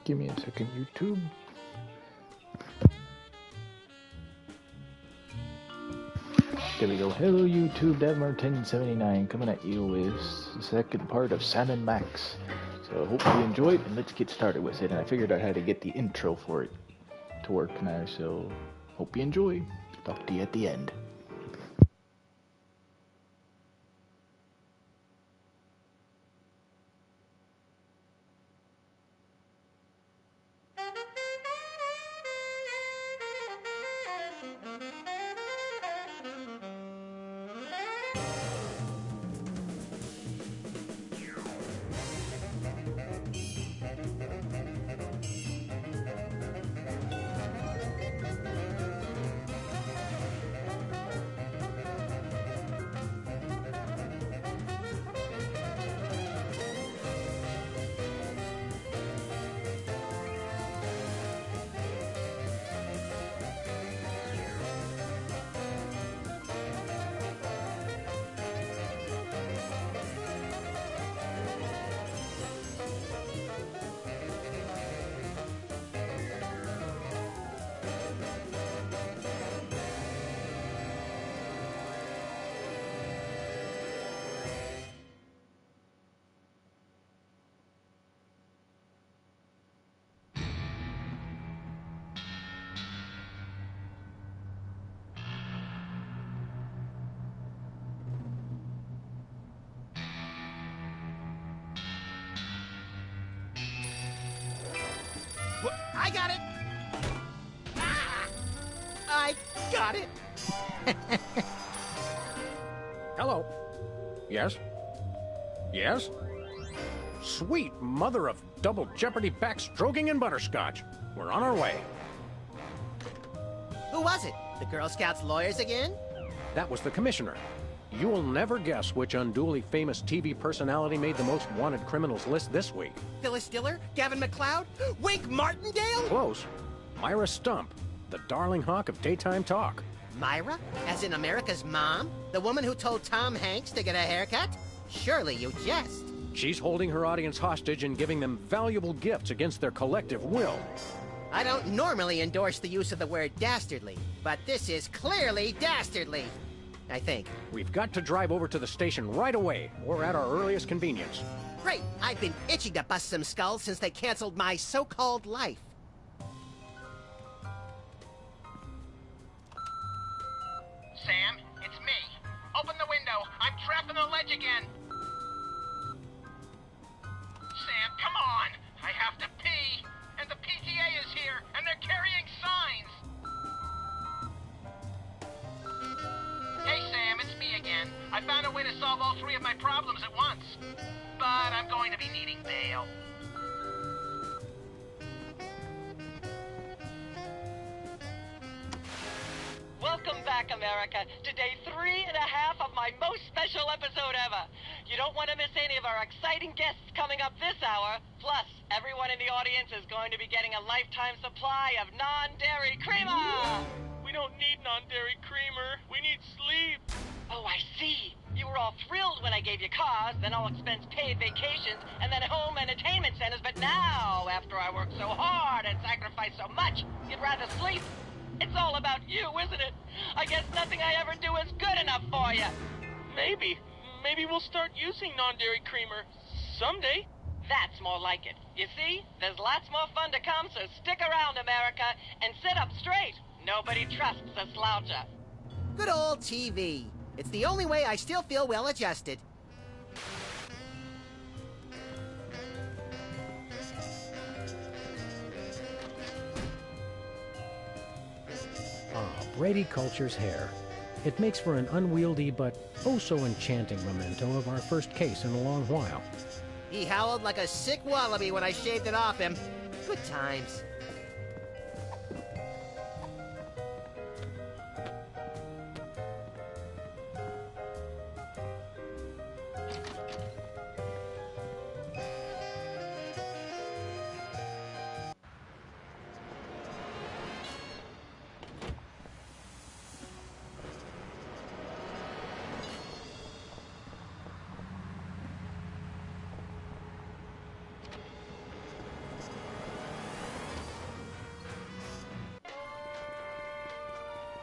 Give me a second, YouTube. There we go. Hello, YouTube. Devmar1079 coming at you with the second part of Sam and Max. So, hope you enjoyed, and let's get started with it. And I figured out how to get the intro for it to work now, so hope you enjoy. Talk to you at the end. I got it! Ah, I got it! Hello. Yes? Yes? Sweet mother of double jeopardy backstroking and butterscotch. We're on our way. Who was it? The Girl Scouts lawyers again? That was the commissioner. You will never guess which unduly famous TV personality made the most wanted criminals list this week. Phyllis Diller? Gavin McLeod? Wink Martindale? Close. Myra Stump, the darling hawk of daytime talk. Myra? As in America's mom? The woman who told Tom Hanks to get a haircut? Surely you jest. She's holding her audience hostage and giving them valuable gifts against their collective will. I don't normally endorse the use of the word dastardly, but this is clearly dastardly. I think. We've got to drive over to the station right away, or at our earliest convenience. Great! I've been itching to bust some skulls since they canceled my so-called life. Sam, it's me. Open the window. I'm trapped on the ledge again. Sam, come on. I have to pee. And the PTA is here, and they're carrying signs. Hey, Sam, it's me again. I found a way to solve all three of my problems at once. But I'm going to be needing bail. Welcome back, America, to day 3.5 of my most special episode ever. You don't want to miss any of our exciting guests coming up this hour. Plus, everyone in the audience is going to be getting a lifetime supply of non-dairy creamer. We don't need non-dairy creamer. We need sleep. Oh, I see. You were all thrilled when I gave you cars, then all expense-paid vacations, and then home entertainment centers. But now, after I worked so hard and sacrificed so much, you'd rather sleep. It's all about you, isn't it? I guess nothing I ever do is good enough for you. Maybe we'll start using non-dairy creamer someday. That's more like it. You see, there's lots more fun to come, so stick around, America, and sit up straight. Nobody trusts a sloucher. Good old TV. It's the only way I still feel well-adjusted. Brady Culture's hair. It makes for an unwieldy but oh-so-enchanting memento of our first case in a long while. He howled like a sick wallaby when I shaved it off him. Good times.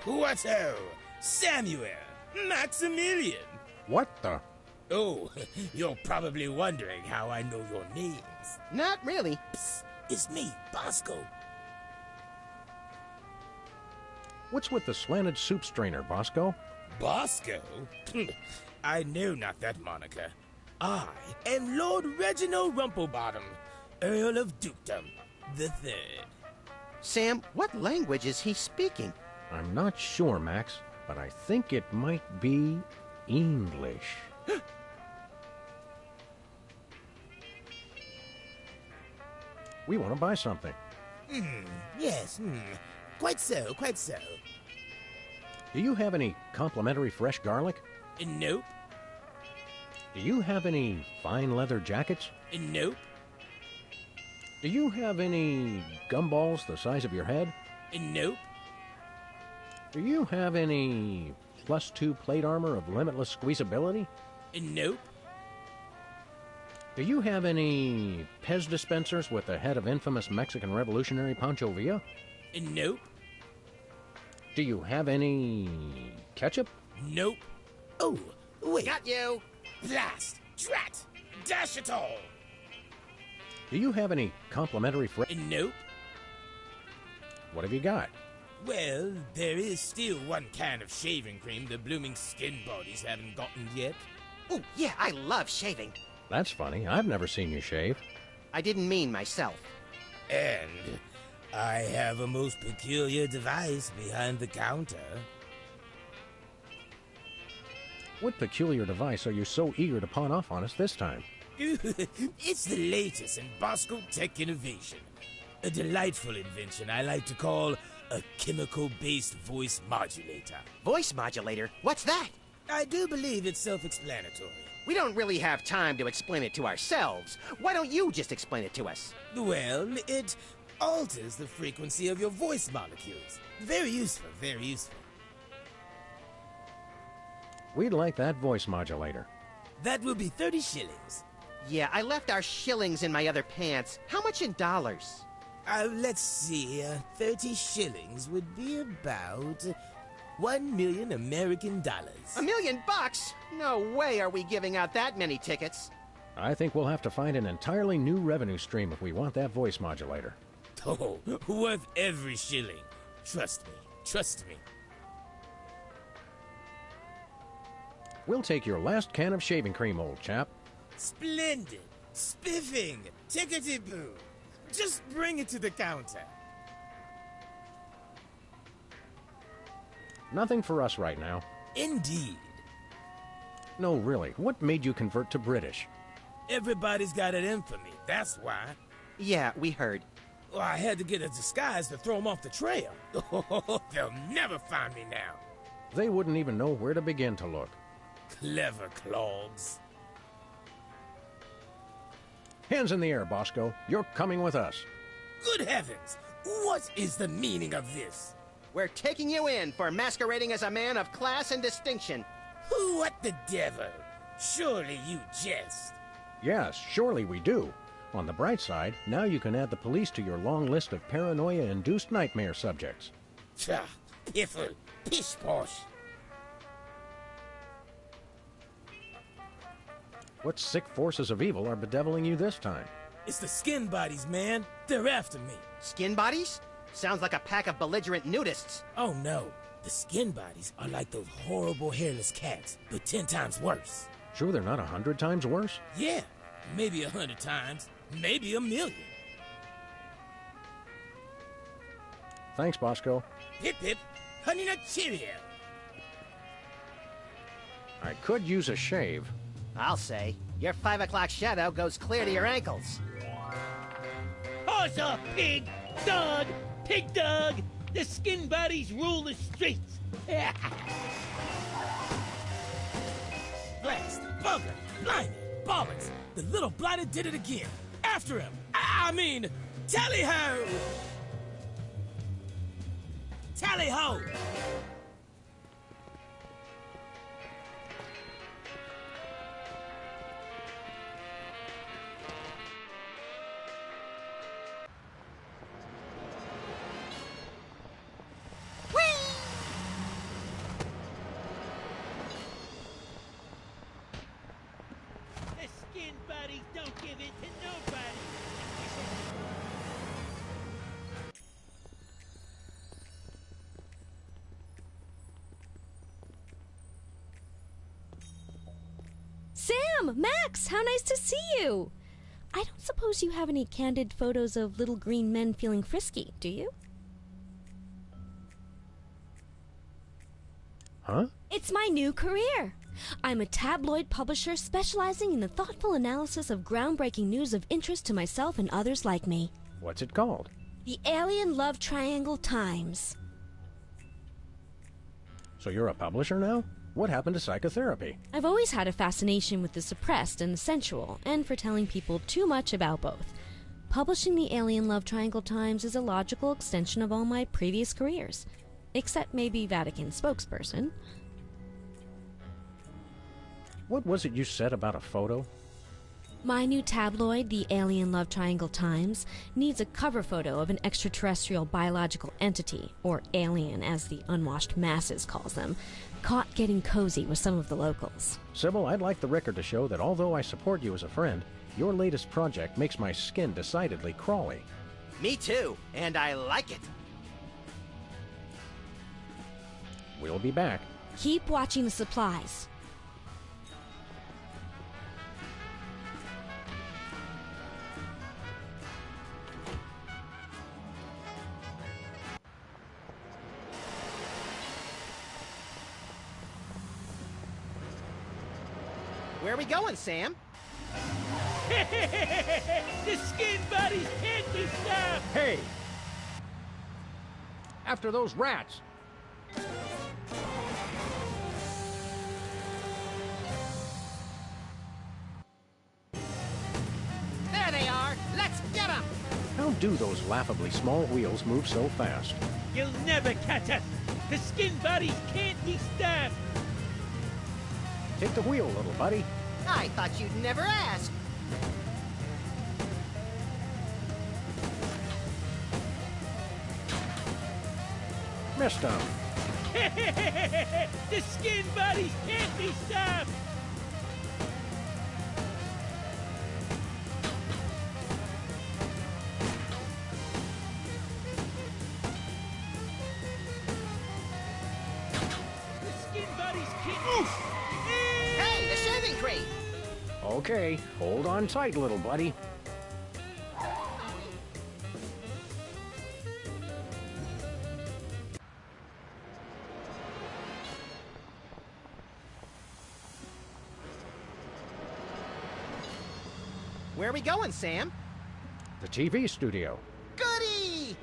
What-o? Samuel. Maximilian. What the? Oh, you're probably wondering how I know your names. Not really. Psst, it's me, Bosco. What's with the slanted soup strainer, Bosco? Bosco? I know not that moniker. I am Lord Reginald Rumplebottom, Earl of Dukedom, the Third. Sam, what language is he speaking? I'm not sure, Max, but I think it might be English. We want to buy something. Yes, quite so, quite so. Do you have any complimentary fresh garlic? Nope, Do you have any fine leather jackets? nope, Do you have any gumballs the size of your head? nope, Do you have any +2 plate armor of limitless squeezability? nope, Do you have any Pez dispensers with the head of infamous Mexican revolutionary Pancho Villa? nope, Do you have any ketchup? nope. Oh, wait. Got you! Blast! Drat! Dash it all! Do you have any complimentary Nope. What have you got? Well, there is still one can of shaving cream the blooming skin bodies haven't gotten yet. Oh, yeah, I love shaving. That's funny. I've never seen you shave. I didn't mean myself. And I have a most peculiar device behind the counter. What peculiar device are you so eager to pawn off on us this time? It's the latest in Bosco Tech innovation. A delightful invention I like to call a chemical-based voice modulator. Voice modulator? What's that? I do believe it's self-explanatory. We don't really have time to explain it to ourselves. Why don't you just explain it to us? Well, it alters the frequency of your voice molecules. Very useful, very useful. We'd like that voice modulator. That will be 30 shillings. Yeah, I left our shillings in my other pants. How much in dollars? Let's see. 30 shillings would be about 1 million American dollars. $1 million? No way are we giving out that many tickets. I think we'll have to find an entirely new revenue stream if we want that voice modulator. Oh, worth every shilling. Trust me. Trust me. We'll take your last can of shaving cream, old chap. Splendid. Spiffing. Tickety-boo. Just bring it to the counter. Nothing for us right now. Indeed. No, really. What made you convert to British? Everybody's got it in for me. That's why. Yeah, we heard. Well, I had to get a disguise to throw them off the trail. They'll never find me now. They wouldn't even know where to begin to look. Clever clogs. Hands in the air, Bosco. You're coming with us. Good heavens! What is the meaning of this? We're taking you in for masquerading as a man of class and distinction. What the devil? Surely you jest. Yes, surely we do. On the bright side, now you can add the police to your long list of paranoia-induced nightmare subjects. Tch, piffle, pish-posh. What sick forces of evil are bedeviling you this time? It's the skin bodies, man. They're after me. Skin bodies? Sounds like a pack of belligerent nudists. Oh no, the skin bodies are like those horrible hairless cats, but 10 times worse. Sure they're not 100 times worse? Yeah, maybe 100 times, maybe 1,000,000. Thanks, Bosco. Hip hip, honey nut cheerio. I could use a shave. I'll say. Your 5 o'clock shadow goes clear to your ankles. Horse off, pig! Dog! Pig dog! The skin bodies rule the streets! Blast, bugger, blimey, bollocks. The little blighter did it again. After him. I mean, tally-ho! Tally-ho! don't give it to nobody. Sam! Max! How nice to see you! I don't suppose you have any candid photos of little green men feeling frisky, do you? Huh? It's my new career. I'm a tabloid publisher specializing in the thoughtful analysis of groundbreaking news of interest to myself and others like me. What's it called? The Alien Love Triangle Times. So you're a publisher now? What happened to psychotherapy? I've always had a fascination with the suppressed and the sensual, and for telling people too much about both. Publishing the Alien Love Triangle Times is a logical extension of all my previous careers. Except maybe Vatican spokesperson. What was it you said about a photo? My new tabloid, the Alien Love Triangle Times, needs a cover photo of an extraterrestrial biological entity, or alien as the unwashed masses calls them, caught getting cozy with some of the locals. Sybil, I'd like the record to show that although I support you as a friend, your latest project makes my skin decidedly crawly. Me too, and I like it. We'll be back. Keep watching the supplies. Where are we going, Sam? The skin bodies can't be stopped! Hey! After those rats! There they are! Let's get them! How do those laughably small wheels move so fast? You'll never catch us! The skin bodies can't be stopped! Take the wheel, little buddy. I thought you'd never ask. Missed him. The skin bodies can't be stopped! The skin bodies can't... Oof! Hey, the shaving cream! Okay, hold on tight, little buddy. Where are we going, Sam? The TV studio. Goody!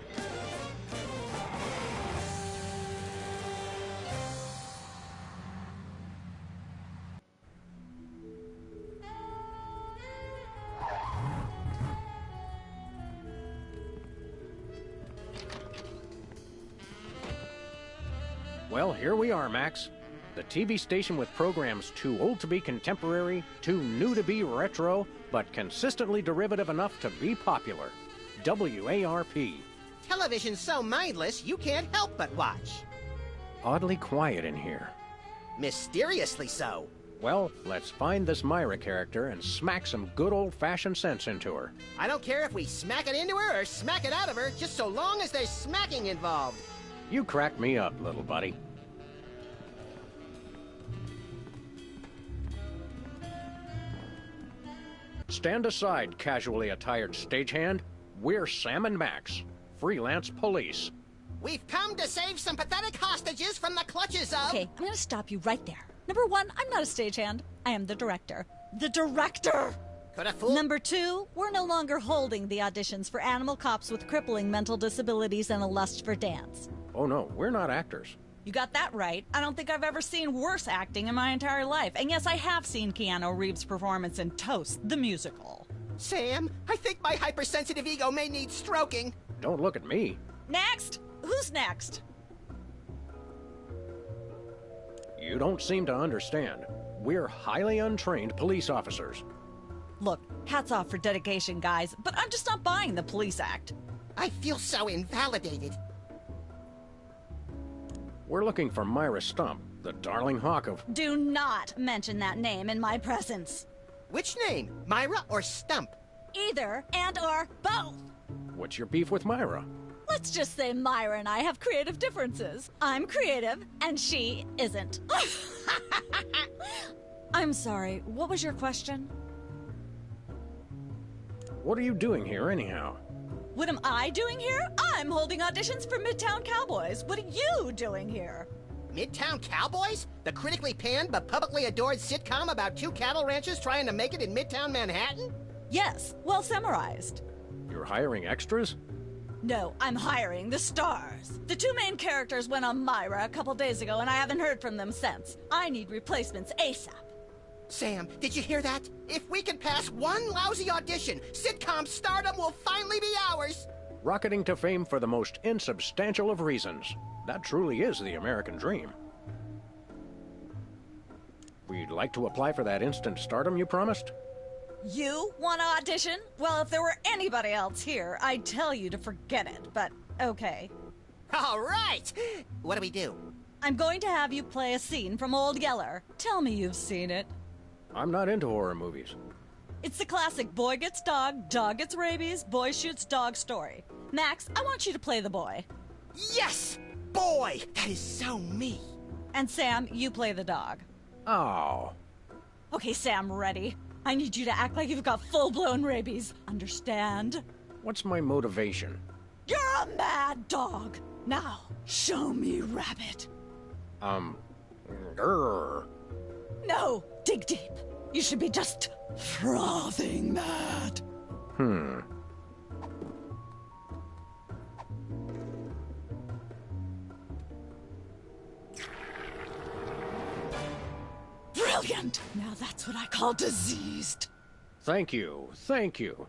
Well, here we are, Max. The TV station with programs too old to be contemporary, too new to be retro, but consistently derivative enough to be popular. WARP. Television's so mindless, you can't help but watch. Oddly quiet in here. Mysteriously so. Well, let's find this Myra character and smack some good old-fashioned sense into her. I don't care if we smack it into her or smack it out of her, just so long as there's smacking involved. You crack me up, little buddy. Stand aside, casually attired stagehand. We're Sam and Max, freelance police. We've come to save some pathetic hostages from the clutches of... Okay, I'm gonna stop you right there. Number one, I'm not a stagehand. I am the director. The director! Could have fooled... Number two, we're no longer holding the auditions for animal cops with crippling mental disabilities and a lust for dance. Oh no, we're not actors. You got that right. I don't think I've ever seen worse acting in my entire life. And yes, I have seen Keanu Reeves' performance in Toast, the musical. Sam, I think my hypersensitive ego may need stroking. Don't look at me. Next! Who's next? You don't seem to understand. We're highly untrained police officers. Look, hats off for dedication, guys, but I'm just not buying the police act. I feel so invalidated. We're looking for Myra Stump, the darling hawk of... Do not mention that name in my presence. Which name? Myra or Stump? Either and or both. What's your beef with Myra? Let's just say Myra and I have creative differences. I'm creative, and she isn't. I'm sorry, what was your question? What are you doing here, anyhow? What am I doing here? I'm holding auditions for Midtown Cowboys. What are you doing here? Midtown Cowboys? The critically panned but publicly adored sitcom about two cattle ranchers trying to make it in Midtown Manhattan? Yes, well summarized. You're hiring extras? No, I'm hiring the stars. The two main characters went on Myra a couple days ago, and I haven't heard from them since. I need replacements ASAP. Sam, did you hear that? If we can pass one lousy audition, sitcom stardom will finally be ours! Rocketing to fame for the most insubstantial of reasons. That truly is the American dream. We'd like to apply for that instant stardom you promised? You want to audition? Well, if there were anybody else here, I'd tell you to forget it, but okay. All right! What do we do? I'm going to have you play a scene from Old Yeller. Tell me you've seen it. I'm not into horror movies. It's the classic boy gets dog, dog gets rabies, boy shoots dog story. Max, I want you to play the boy. Yes! Boy! That is so me! And Sam, you play the dog. Oh. Okay, Sam, ready? I need you to act like you've got full-blown rabies. Understand? What's my motivation? You're a mad dog. Now, show me Rabbit. Grr. No, dig deep. You should be just frothing mad. Brilliant! Now that's what I call diseased. Thank you, thank you.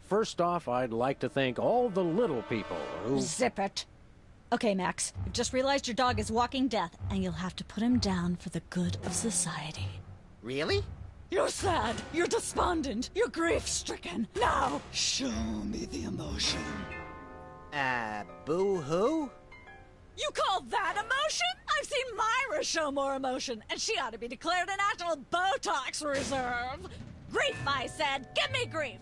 First off, I'd like to thank all the little people who... Zip it. Okay, Max, I've just realized your dog is walking death, and you'll have to put him down for the good of society. Really? You're sad, you're despondent, you're grief-stricken. Now, show me the emotion. Boo-hoo? You call that emotion? I've seen Myra show more emotion, and she ought to be declared a national Botox reserve. Grief, I said. Give me grief.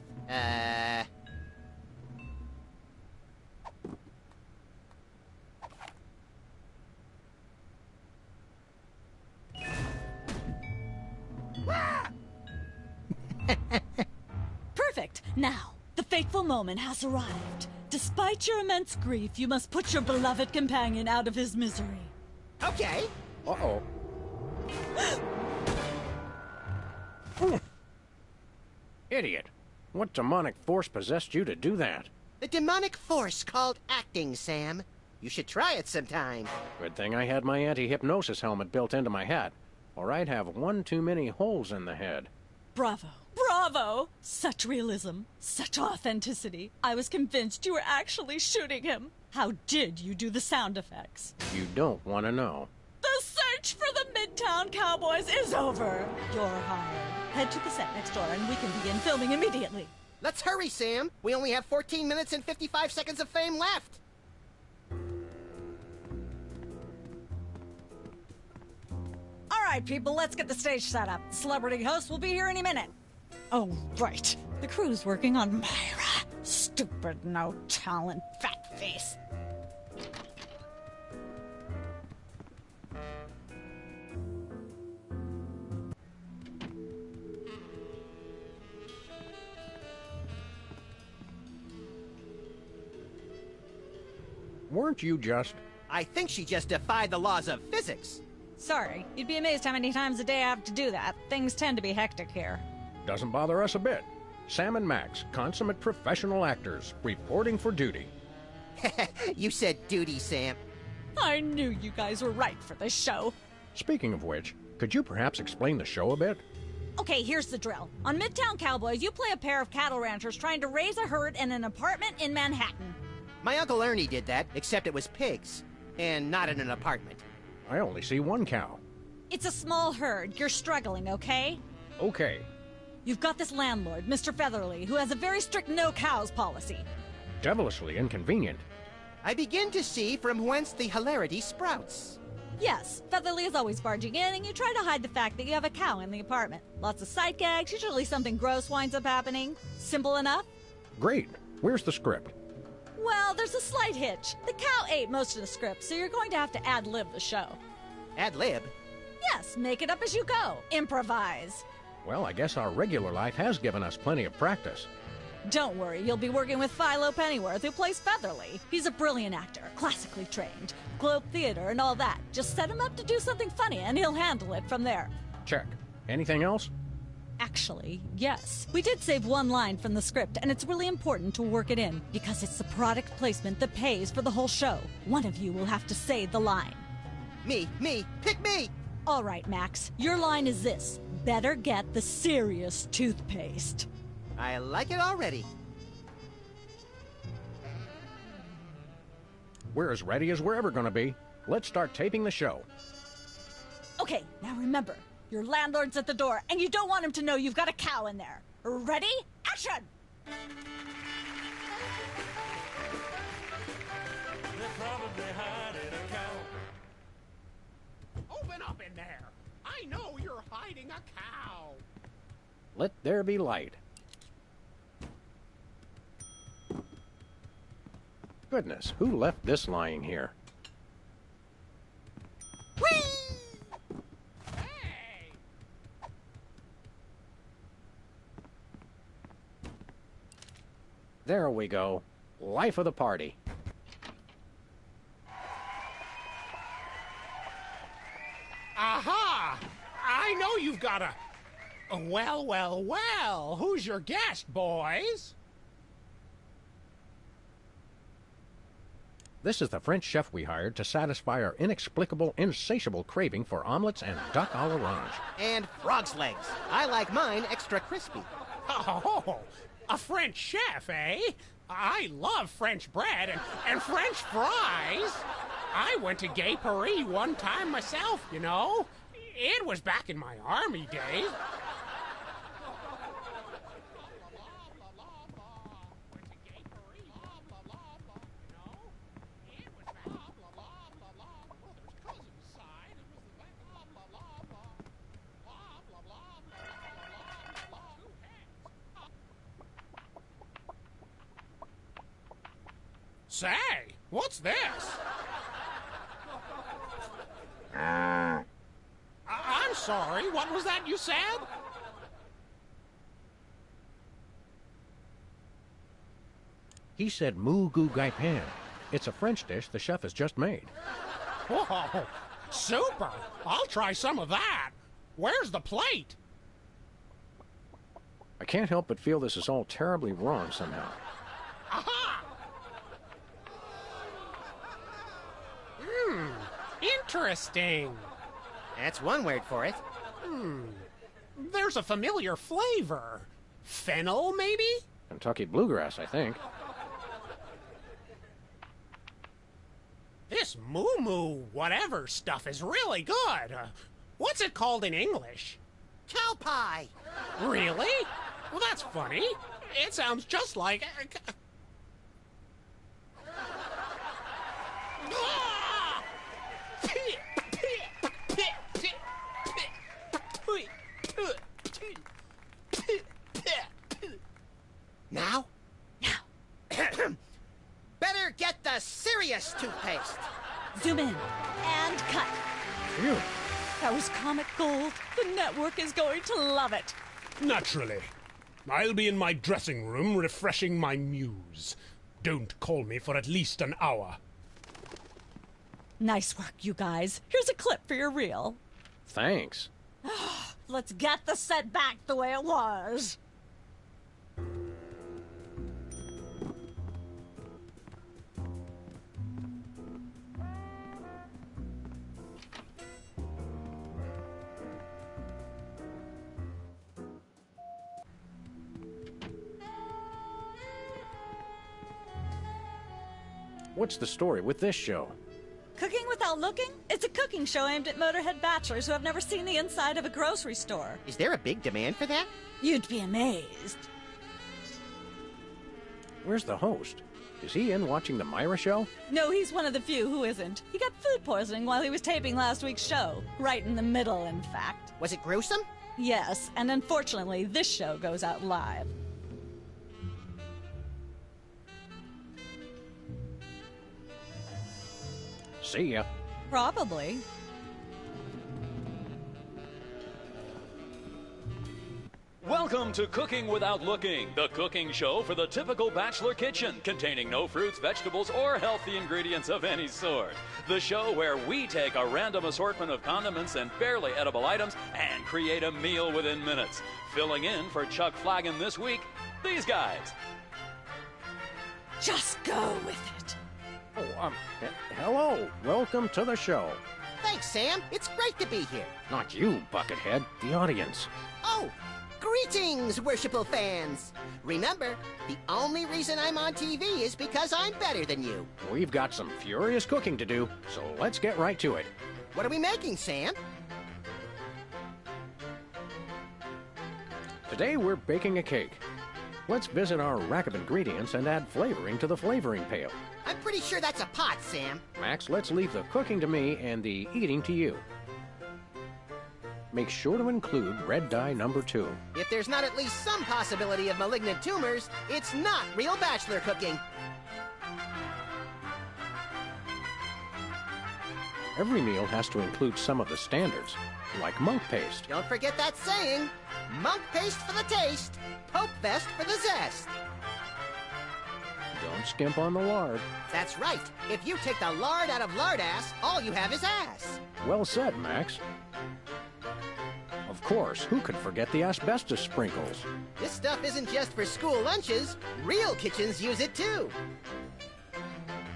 Perfect. Now, the fateful moment has arrived. Despite your immense grief, you must put your beloved companion out of his misery. Okay. Uh-oh. Idiot. What demonic force possessed you to do that? The demonic force called acting, Sam. You should try it sometime. Good thing I had my anti-hypnosis helmet built into my hat, or I'd have one too many holes in the head. Bravo. Bravo! Such realism, such authenticity. I was convinced you were actually shooting him. How did you do the sound effects? You don't want to know. The search for the Midtown Cowboys is over. You're hired. Head to the set next door and we can begin filming immediately. Let's hurry, Sam. We only have 14 minutes and 55 seconds of fame left. All right, people, let's get the stage set up. The celebrity host will be here any minute. Oh, right. The crew's working on Myra. Stupid, no talent, fat face. Weren't you just... I think she just defied the laws of physics. Sorry, you'd be amazed how many times a day I have to do that. Things tend to be hectic here. Doesn't bother us a bit. Sam and Max, consummate professional actors, reporting for duty. You said duty, Sam. I knew you guys were right for this show. Speaking of which, could you perhaps explain the show a bit? Okay, here's the drill. On Midtown Cowboys, you play a pair of cattle ranchers trying to raise a herd in an apartment in Manhattan. My Uncle Ernie did that, except it was pigs. And not in an apartment. I only see one cow. It's a small herd. You're struggling, okay? Okay. You've got this landlord, Mr. Featherly, who has a very strict no cows policy. Devilishly inconvenient. I begin to see from whence the hilarity sprouts. Yes, Featherly is always barging in, and you try to hide the fact that you have a cow in the apartment. Lots of sight gags, usually something gross winds up happening. Simple enough? Great. Where's the script? Well, there's a slight hitch. The cow ate most of the script, so you're going to have to ad-lib the show. Ad-lib? Yes, make it up as you go. Improvise. Well, I guess our regular life has given us plenty of practice. Don't worry, you'll be working with Philo Pennyworth, who plays Featherly. He's a brilliant actor, classically trained, Globe Theater and all that. Just set him up to do something funny, and he'll handle it from there. Check. Anything else? Actually, yes. We did save one line from the script, and it's really important to work it in, because it's the product placement that pays for the whole show. One of you will have to say the line. Me, pick me! All right, Max, your line is this. Better get the serious toothpaste. I like it already. We're as ready as we're ever going to be. Let's start taping the show. Okay, now remember, your landlord's at the door, and you don't want him to know you've got a cow in there. Ready? Action! They're probably hiding a cow. Open up in there! I know you're hiding a cow! Let there be light. Goodness, who left this lying here? Whee! Hey! There we go. Life of the party. Aha! I know you've got a... Well, who's your guest, boys? This is the French chef we hired to satisfy our inexplicable, insatiable craving for omelets and duck à l'orange. And frog's legs. I like mine extra crispy. Oh, a French chef, eh? I love French bread and French fries. I went to Gay Paris one time myself, you know. It was back in my army days. Say, what's this? I'm sorry, what was that you said? He said moo goo gai pan. It's a French dish the chef has just made. Whoa, super! I'll try some of that. Where's the plate? I can't help but feel this is all terribly wrong somehow. Aha! Interesting. That's one word for it. There's a familiar flavor. Fennel, maybe? Kentucky bluegrass, I think. This moo-moo whatever stuff is really good. What's it called in English? Cow pie. Really? Well, that's funny. It sounds just like... Now? Better get the serious toothpaste. Zoom in and cut. Phew. That was comic gold. The network is going to love it. Naturally. I'll be in my dressing room refreshing my muse. Don't call me for at least an hour. Nice work, you guys. Here's a clip for your reel. Thanks. Let's get the set back the way it was. What's the story with this show? Cooking Without Looking? It's a cooking show aimed at Motorhead bachelors who have never seen the inside of a grocery store. Is there a big demand for that? You'd be amazed. Where's the host? Is he in watching the Myra show? No, he's one of the few who isn't. He got food poisoning while he was taping last week's show. Right in the middle, in fact. Was it gruesome? Yes, and unfortunately, this show goes out live. See ya. Probably. Welcome to Cooking Without Looking, the cooking show for the typical bachelor kitchen, containing no fruits, vegetables, or healthy ingredients of any sort. The show where we take a random assortment of condiments and barely edible items and create a meal within minutes. Filling in for Chuck Flagon this week, these guys. Just go with it. Oh, hello. Welcome to the show. Thanks, Sam. It's great to be here. Not you, Buckethead. The audience. Oh, greetings, worshipful fans. Remember, the only reason I'm on TV is because I'm better than you. We've got some furious cooking to do, so let's get right to it. What are we making, Sam? Today we're baking a cake. Let's visit our rack of ingredients and add flavoring to the flavoring pail. I'm pretty sure that's a pot, Sam. Max, let's leave the cooking to me and the eating to you. Make sure to include red dye number 2. If there's not at least some possibility of malignant tumors, it's not real bachelor cooking. Every meal has to include some of the standards, like monk paste. Don't forget that saying, monk paste for the taste, Pope Fest for the zest. Don't skimp on the lard. That's right. If you take the lard out of lardass, all you have is ass. Well said, Max. Of course, who could forget the asbestos sprinkles? This stuff isn't just for school lunches. Real kitchens use it too.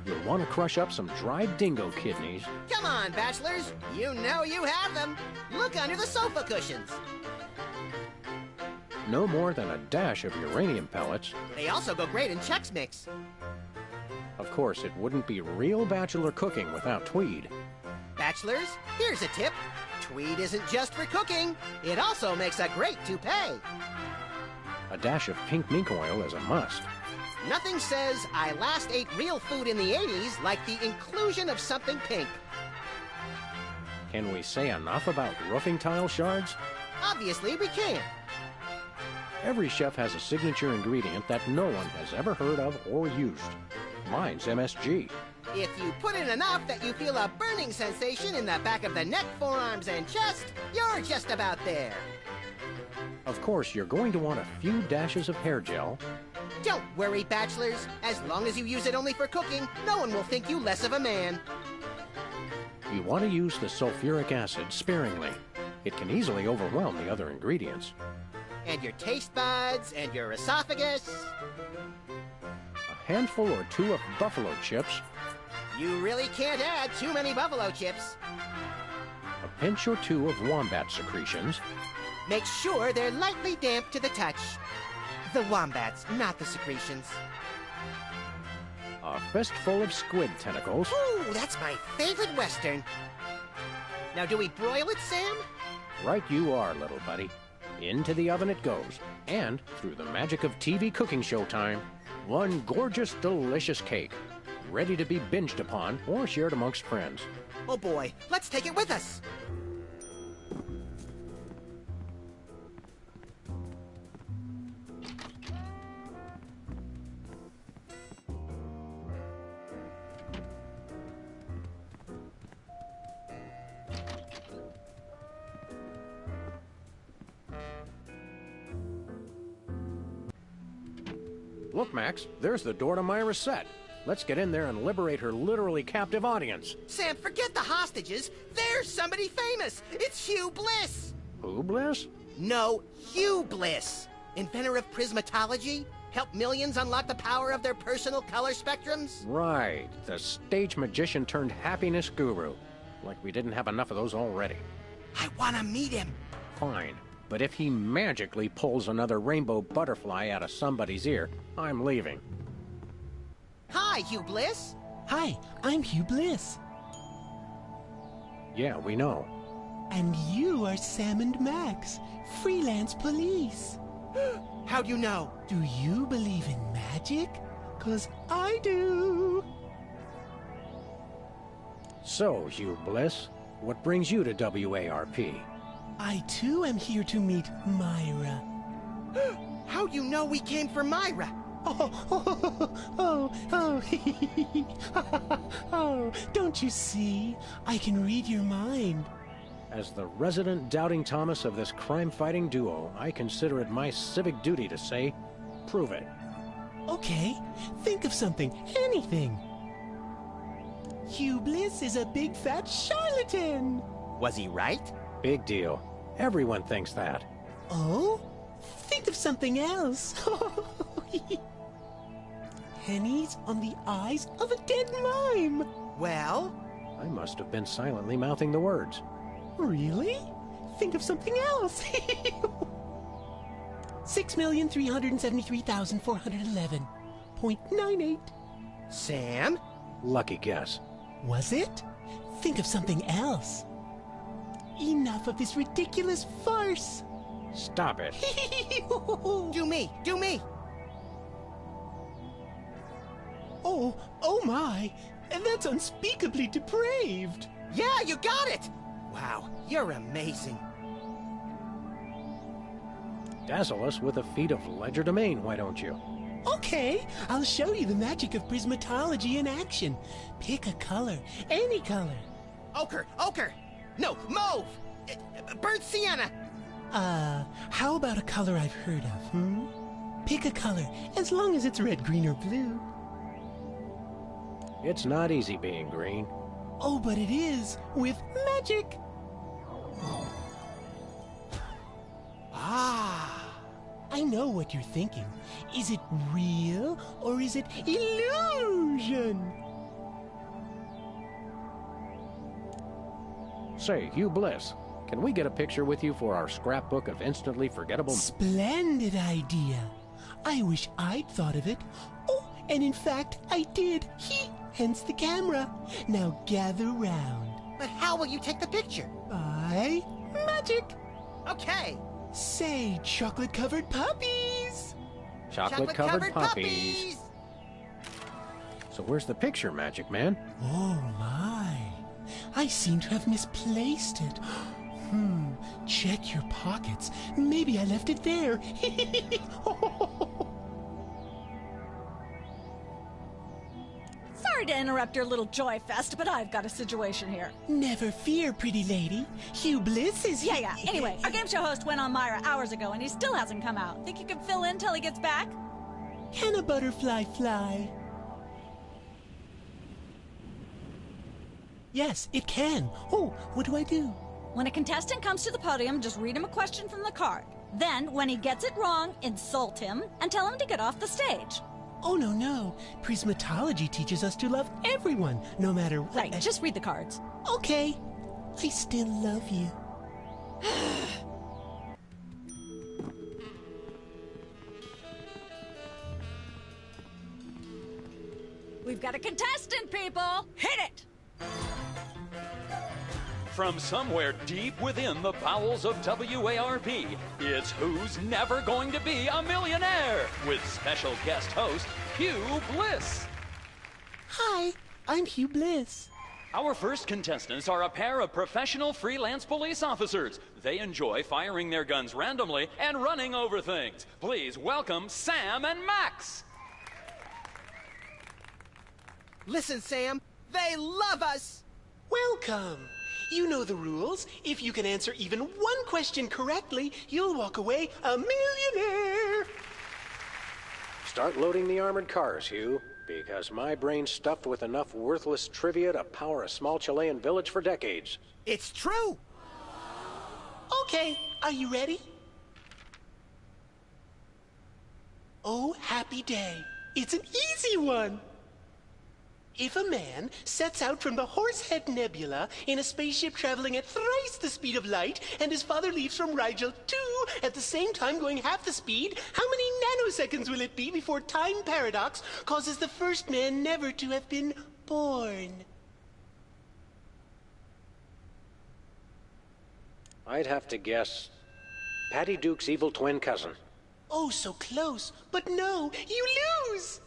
You'll want to crush up some dried dingo kidneys. Come on, bachelors. You know you have them. Look under the sofa cushions. No more than a dash of uranium pellets. They also go great in Chex Mix. Of course, it wouldn't be real bachelor cooking without Tweed. Bachelors, here's a tip. Tweed isn't just for cooking. It also makes a great toupee. A dash of pink mink oil is a must. Nothing says I last ate real food in the 80s like the inclusion of something pink. Can we say enough about roofing tile shards? Obviously we can. Every chef has a signature ingredient that no one has ever heard of or used. Mine's MSG. If you put in enough that you feel a burning sensation in the back of the neck, forearms, and chest, you're just about there. Of course, you're going to want a few dashes of hair gel. Don't worry, bachelors. As long as you use it only for cooking, no one will think you less of a man. You want to use the sulfuric acid sparingly. It can easily overwhelm the other ingredients. And your taste buds, and your esophagus. A handful or two of buffalo chips. You really can't add too many buffalo chips. A pinch or two of wombat secretions. Make sure they're lightly damp to the touch. The wombats, not the secretions. A fistful of squid tentacles. Ooh, that's my favorite Western. Now, do we broil it, Sam? Right you are, little buddy. Into the oven it goes. And, through the magic of TV cooking show time, one gorgeous, delicious cake. Ready to be binged upon or shared amongst friends. Oh boy, let's take it with us. Look, Max, there's the door to Myra's set. Let's get in there and liberate her literally captive audience. Sam, forget the hostages. There's somebody famous. It's Hugh Bliss. Who, Bliss? No, Hugh Bliss. Inventor of prismatology. Helped millions unlock the power of their personal color spectrums. Right. The stage magician turned happiness guru. Like we didn't have enough of those already. I want to meet him. Fine. But if he magically pulls another rainbow butterfly out of somebody's ear, I'm leaving. Hi, Hugh Bliss. Hi, I'm Hugh Bliss. Yeah, we know. And you are Sam and Max, freelance police. How do you know? Do you believe in magic? 'cause I do. So, Hugh Bliss, what brings you to WARP? I too am here to meet Myra. How you know we came for Myra? Oh, don't you see? I can read your mind. As the resident doubting Thomas of this crime-fighting duo, I consider it my civic duty to say, prove it. Okay, think of something, anything. Hugh Bliss is a big fat charlatan. Was he right? Big deal. Everyone thinks that. Oh? Think of something else. Pennies on the eyes of a dead mime. Well? I must have been silently mouthing the words. Really? Think of something else. 6,373,411.98. Sam? Lucky guess. Was it? Think of something else. Enough of this ridiculous farce. Stop it. Do me! Do me! Oh my! That's unspeakably depraved! Yeah, you got it! Wow, you're amazing. Dazzle us with a feat of legerdemain, why don't you? Okay, I'll show you the magic of prismatology in action. Pick a color, any color. Ochre! Ochre! No, mauve! Burnt sienna! How about a color I've heard of, Pick a color, as long as it's red, green, or blue. It's not easy being green. Oh, but it is, with magic! I know what you're thinking. Is it real, or is it illusion? Say, Hugh Bliss, can we get a picture with you for our scrapbook of instantly forgettable... Splendid idea. I wish I'd thought of it. Oh, and in fact, I did. Hence the camera. Now gather round. But how will you take the picture? By magic. Okay. Say, chocolate-covered puppies. Chocolate-covered puppies. So where's the picture, Magic Man? Oh, my. I seem to have misplaced it. Check your pockets. Maybe I left it there. Sorry to interrupt your little joy fest, but I've got a situation here. Never fear, pretty lady. Hugh Bliss is here. Yeah. Anyway, our game show host went on Myra hours ago, and he still hasn't come out. Think you can fill in till he gets back? Can a butterfly fly? Yes, it can. Oh, what do I do? When a contestant comes to the podium, just read him a question from the card. Then, when he gets it wrong, insult him and tell him to get off the stage. Oh, no. Prismatology teaches us to love everyone, no matter what. Right, just read the cards. Okay. I still love you. We've got a contestant, people! Hit it! From somewhere deep within the bowels of WARP, it's Who's Never Going to Be a Millionaire? With special guest host, Hugh Bliss. Hi, I'm Hugh Bliss. Our first contestants are a pair of professional freelance police officers. They enjoy firing their guns randomly and running over things. Please welcome Sam and Max. Listen, Sam, they love us! Welcome! You know the rules. If you can answer even one question correctly, you'll walk away a millionaire! Start loading the armored cars, Hugh, because my brain's stuffed with enough worthless trivia to power a small Chilean village for decades. It's true! Okay, are you ready? Oh, happy day. It's an easy one! If a man sets out from the Horsehead Nebula in a spaceship traveling at thrice the speed of light, and his father leaves from Rigel too, at the same time going half the speed, how many nanoseconds will it be before time paradox causes the first man never to have been born? I'd have to guess Patty Duke's evil twin cousin. Oh, so close, but no, you lose!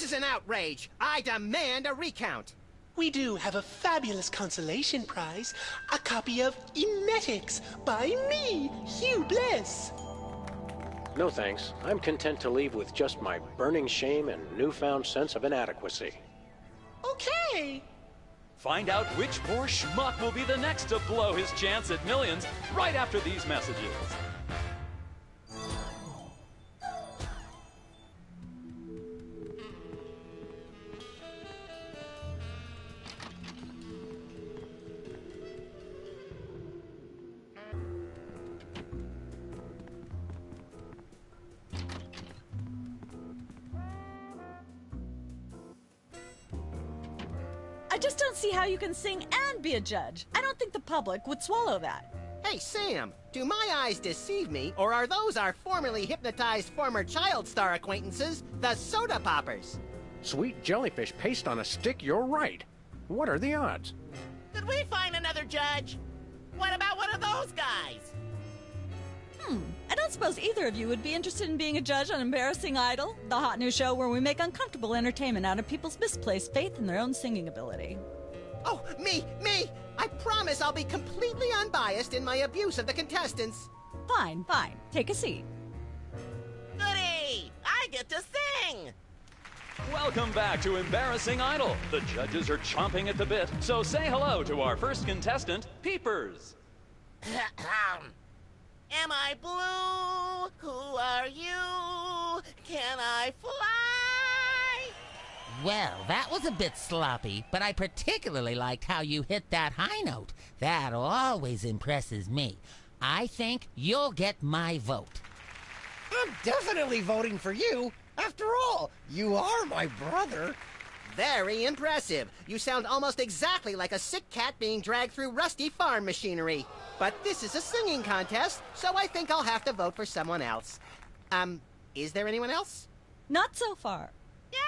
is an outrage. I demand a recount. We do have a fabulous consolation prize, a copy of Emetics by me, Hugh Bliss. No thanks. I'm content to leave with just my burning shame and newfound sense of inadequacy. Okay. Find out which poor schmuck will be the next to blow his chance at millions right after these messages. I just don't see how you can sing and be a judge. I don't think the public would swallow that. Hey, Sam, do my eyes deceive me, or are those our formerly hypnotized former child star acquaintances, the Soda Poppers? Sweet jellyfish paste on a stick, you're right. What are the odds? Did we find another judge? What about one of those guys? I don't suppose either of you would be interested in being a judge on Embarrassing Idol, the hot new show where we make uncomfortable entertainment out of people's misplaced faith in their own singing ability. Oh, me! I promise I'll be completely unbiased in my abuse of the contestants. Fine. Take a seat. Goody! I get to sing! Welcome back to Embarrassing Idol. The judges are chomping at the bit, so say hello to our first contestant, Peepers. Am I blue? Who are you? Can I fly? Well, that was a bit sloppy, but I particularly liked how you hit that high note. That always impresses me. I think you'll get my vote. I'm definitely voting for you. After all, you are my brother. Very impressive. You sound almost exactly like a sick cat being dragged through rusty farm machinery. But this is a singing contest, so I think I'll have to vote for someone else. Is there anyone else? Not so far. Yay!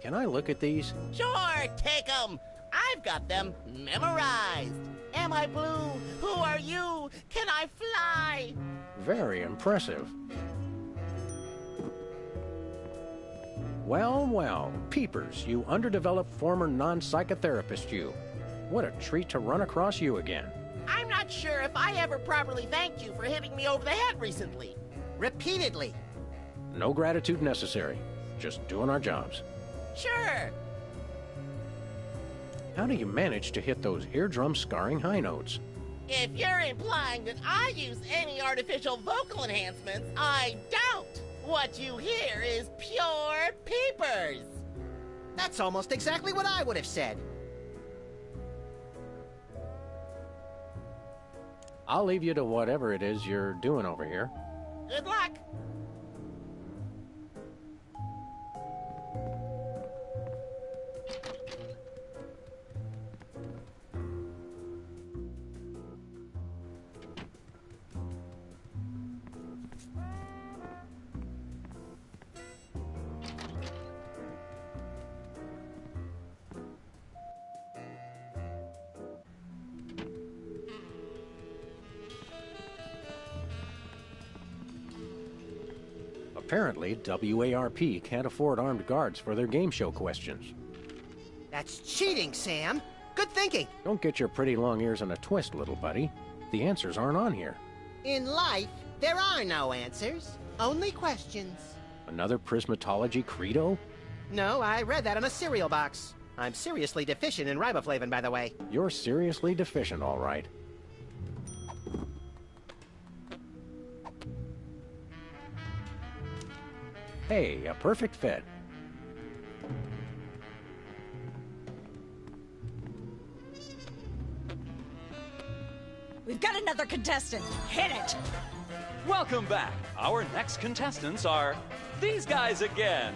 Can I look at these? Sure, take them. I've got them memorized. Am I blue? Who are you? Can I fly? Very impressive. Well, Peepers, you underdeveloped former non-psychotherapist you. What a treat to run across you again. I'm not sure if I ever properly thanked you for hitting me over the head recently. Repeatedly. No gratitude necessary. Just doing our jobs. Sure. How do you manage to hit those eardrum-scarring high notes? If you're implying that I use any artificial vocal enhancements, I don't. What you hear is pure Peepers. That's almost exactly what I would have said. I'll leave you to whatever it is you're doing over here. Good luck. Apparently, WARP can't afford armed guards for their game show questions. That's cheating, Sam. Good thinking. Don't get your pretty long ears in a twist, little buddy. The answers aren't on here. In life, there are no answers, only questions. Another prismatology credo? No, I read that on a cereal box. I'm seriously deficient in riboflavin, by the way. You're seriously deficient, all right. Hey, a perfect fit. We've got another contestant. Hit it! Welcome back. Our next contestants are these guys again.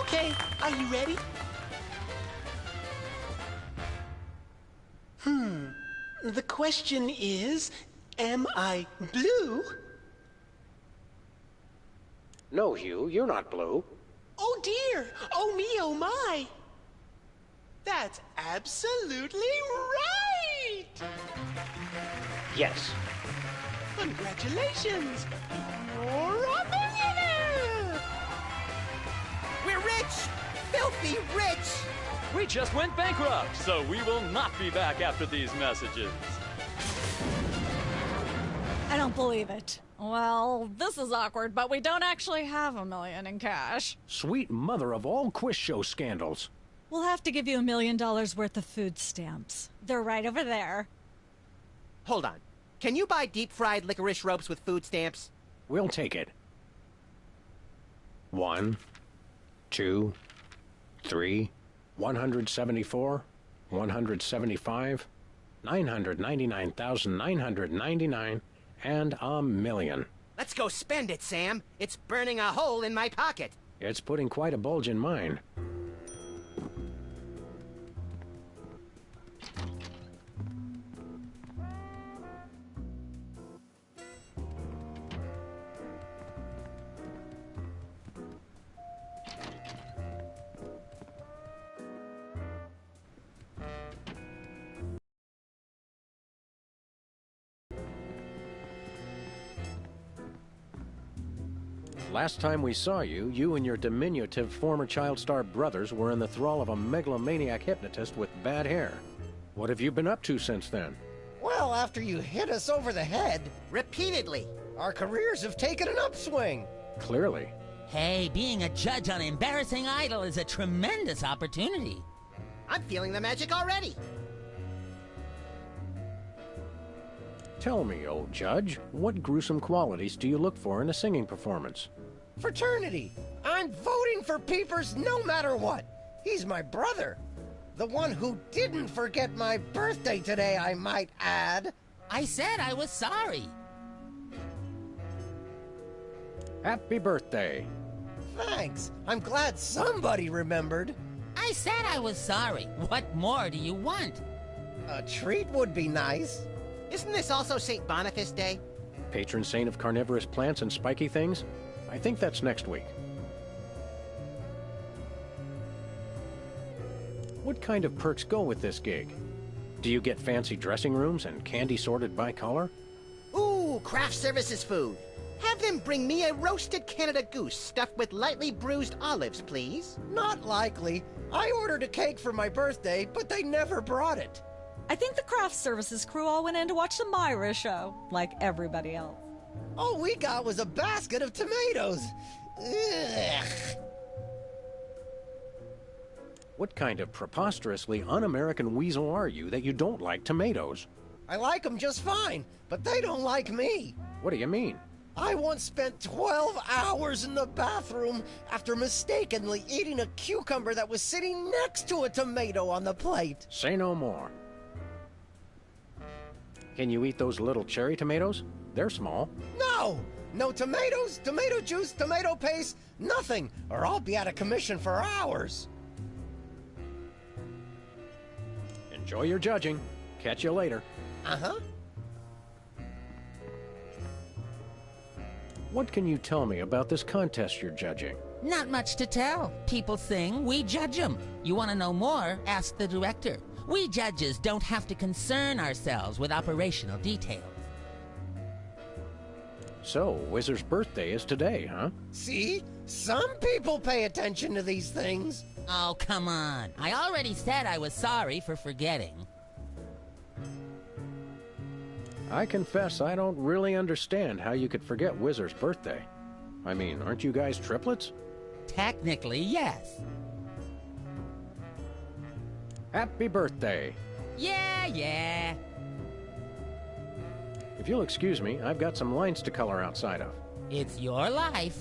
Okay, are you ready? The question is, am I blue? No, Hugh, you're not blue. Oh dear! Oh me, oh my! That's absolutely right! Yes. Congratulations! You're a millionaire! We're rich! Filthy rich! We just went bankrupt, so we will not be back after these messages. I don't believe it. Well, this is awkward, but we don't actually have $1 million in cash. Sweet mother of all quiz show scandals. We'll have to give you $1 million worth of food stamps. They're right over there. Hold on. Can you buy deep-fried licorice ropes with food stamps? We'll take it. 1, 2, 3, 174, 175, 999,999, and $1 million. Let's go spend it, Sam. It's burning a hole in my pocket. It's putting quite a bulge in mine. Last time we saw you, you and your diminutive former child star brothers were in the thrall of a megalomaniac hypnotist with bad hair. What have you been up to since then? Well, after you hit us over the head... Repeatedly. Our careers have taken an upswing. Clearly. Hey, being a judge on Embarrassing Idol is a tremendous opportunity. I'm feeling the magic already. Tell me, old judge, what gruesome qualities do you look for in a singing performance? Fraternity. I'm voting for Peepers no matter what. He's my brother. The one who didn't forget my birthday today, I might add. I said I was sorry. Happy birthday. Thanks. I'm glad somebody remembered. I said I was sorry. What more do you want? A treat would be nice. Isn't this also St. Boniface Day? Patron saint of carnivorous plants and spiky things? I think that's next week. What kind of perks go with this gig? Do you get fancy dressing rooms and candy sorted by color? Ooh, craft services food. Have them bring me a roasted Canada goose stuffed with lightly bruised olives, please. Not likely. I ordered a cake for my birthday, but they never brought it. I think the craft services crew all went in to watch the Myra show, like everybody else. All we got was a basket of tomatoes. Ugh. What kind of preposterously un-American weasel are you that you don't like tomatoes? I like them just fine, but they don't like me. What do you mean? I once spent 12 hours in the bathroom after mistakenly eating a cucumber that was sitting next to a tomato on the plate. Say no more. Can you eat those little cherry tomatoes? They're small. No! No tomatoes, tomato juice, tomato paste, nothing, or I'll be out of commission for hours. Enjoy your judging. Catch you later. Uh-huh. What can you tell me about this contest you're judging? Not much to tell. People sing, we judge them. You want to know more? Ask the director. We judges don't have to concern ourselves with operational details. So, Whizzer's birthday is today, huh? See? Some people pay attention to these things. Oh, come on. I already said I was sorry for forgetting. I confess I don't really understand how you could forget Whizzer's birthday. I mean, aren't you guys triplets? Technically, yes. Happy birthday. Yeah. If you'll excuse me, I've got some lines to color outside of. It's your life.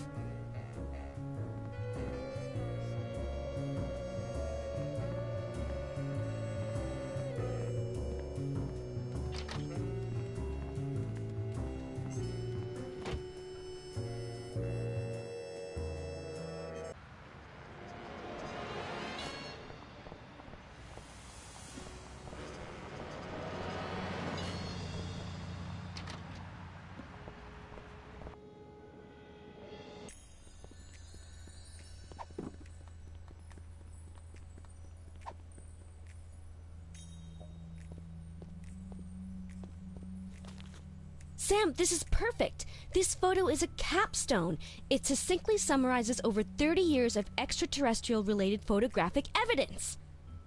Sam, this is perfect. This photo is a capstone. It succinctly summarizes over 30 years of extraterrestrial-related photographic evidence.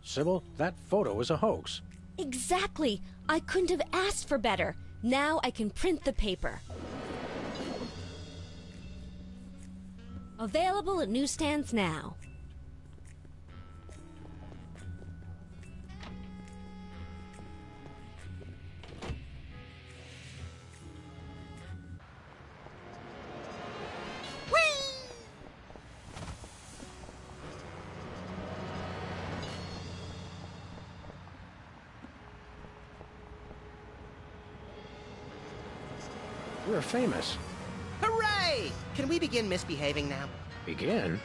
Sybil, that photo is a hoax. Exactly. I couldn't have asked for better. Now I can print the paper. Available at newsstands now. We're famous. Hooray! Can we begin misbehaving now? Begin?